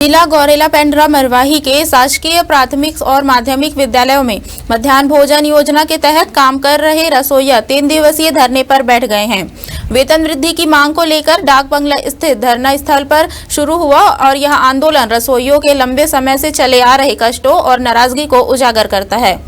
जिला गौरेला पेंड्रा मरवाही के शासकीय प्राथमिक और माध्यमिक विद्यालयों में मध्याह्न भोजन योजना के तहत काम कर रहे रसोइया 3 दिवसीय धरने पर बैठ गए हैं। वेतन वृद्धि की मांग को लेकर डाक बंगला स्थित धरना स्थल पर शुरू हुआ और यह आंदोलन रसोइयों के लंबे समय से चले आ रहे कष्टों और नाराजगी को उजागर करता है।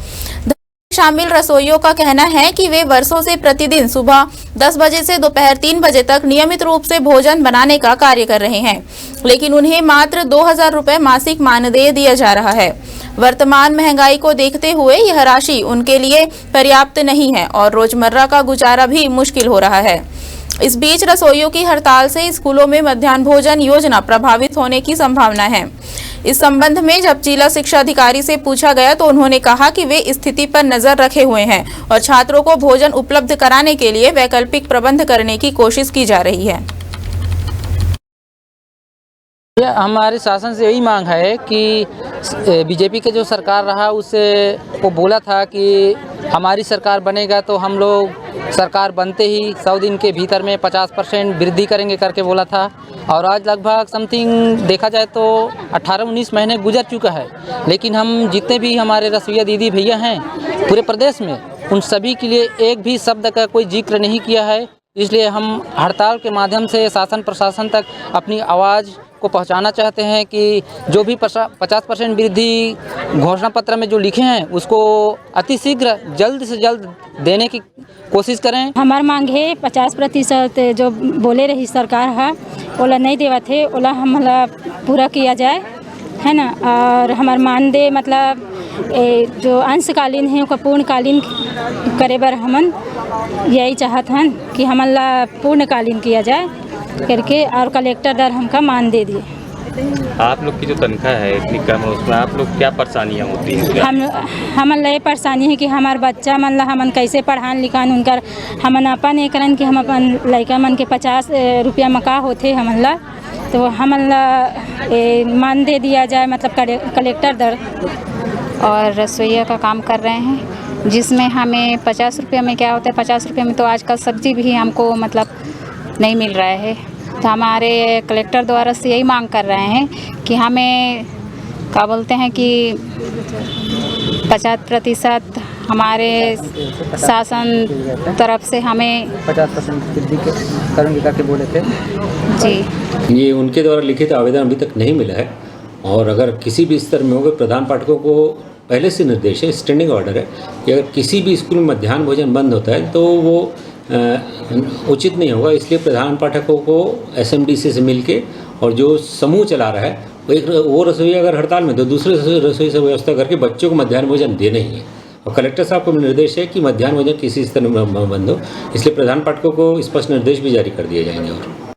शामिल रसोइयों का कहना है कि वे वर्षों से प्रतिदिन सुबह 10 बजे से दोपहर 3 बजे तक नियमित रूप से भोजन बनाने का कार्य कर रहे हैं, लेकिन उन्हें मात्र 2000 रुपए मासिक मानदेय दिया जा रहा है। वर्तमान महंगाई को देखते हुए यह राशि उनके लिए पर्याप्त नहीं है और रोजमर्रा का गुजारा भी मुश्किल हो रहा है। इस बीच रसोइयों की हड़ताल से स्कूलों में मध्याह्न भोजन योजना प्रभावित होने की संभावना है। इस संबंध में जब जिला शिक्षा अधिकारी से पूछा गया तो उन्होंने कहा कि वे स्थिति पर नजर रखे हुए हैं और छात्रों को भोजन उपलब्ध कराने के लिए वैकल्पिक प्रबंध करने की कोशिश की जा रही है। हमारे शासन से यही मांग है कि बीजेपी के जो सरकार रहा उससे वो बोला था कि हमारी सरकार बनेगा तो हम लोग सरकार बनते ही 100 दिन के भीतर में 50% वृद्धि करेंगे करके बोला था। और आज लगभग समथिंग देखा जाए तो 18-19 महीने गुजर चुका है, लेकिन हम जितने भी हमारे रसोइया दीदी भैया हैं पूरे प्रदेश में, उन सभी के लिए एक भी शब्द का कोई जिक्र नहीं किया है। इसलिए हम हड़ताल के माध्यम से शासन प्रशासन तक अपनी आवाज़ को पहुंचाना चाहते हैं कि जो भी 50% वृद्धि घोषणा पत्र में जो लिखे हैं उसको अतिशीघ्र जल्द से जल्द देने की कोशिश करें। हमार मांग है 50% जो बोले रही सरकार है ओला नहीं देवा थे, ओला हमला पूरा किया जाए, है ना। और हमार मानदेय मतलब जो अंशकालीन है उसका पूर्णकालीन करे बर हमन यही चाहत हन कि हमला पूर्णकालीन किया जाए करके, और कलेक्टर दर हमका मान दे दिए। आप लोग की जो तनख्वाह है इतनी कम है, उसमें आप लोग क्या परेशानियाँ होती हैं? हमन ये परेशानी है कि हमार बच्चा मन ला हमन कैसे पढ़ान लिखान उनकर, हमन अपन ये करन कि हम अपन लड़का मन के 50 रुपया मका होते हमन ला, तो हमन ला मान दे दिया जाए, मतलब कलेक्टर दर। और रसोइया का काम कर रहे हैं जिसमें हमें 50 रुपये में क्या होता है, 50 रुपये में तो आजकल सब्जी भी हमको मतलब नहीं मिल रहा है। तो हमारे कलेक्टर द्वारा से यही मांग कर रहे हैं कि हमें क्या बोलते हैं कि 50% हमारे शासन तरफ से हमें 50% वृद्धि करेंगे करके बोले थे जी। ये उनके द्वारा लिखित आवेदन अभी तक नहीं मिला है, और अगर किसी भी स्तर में होगा, प्रधान पाठकों को पहले से निर्देश है, स्टैंडिंग ऑर्डर है कि अगर किसी भी स्कूल में मध्याह्न भोजन बंद होता है तो वो उचित नहीं होगा। इसलिए प्रधान पाठकों को SMDC से मिलके और जो समूह चला रहा है वो रसोई अगर हड़ताल में तो दूसरे रसोई से व्यवस्था करके बच्चों को मध्याह्न भोजन देना ही है। और कलेक्टर साहब को निर्देश है कि मध्याह्न भोजन किसी स्तर में बंद हो, इसलिए प्रधान पाठकों को स्पष्ट निर्देश भी जारी कर दिए जाएंगे। और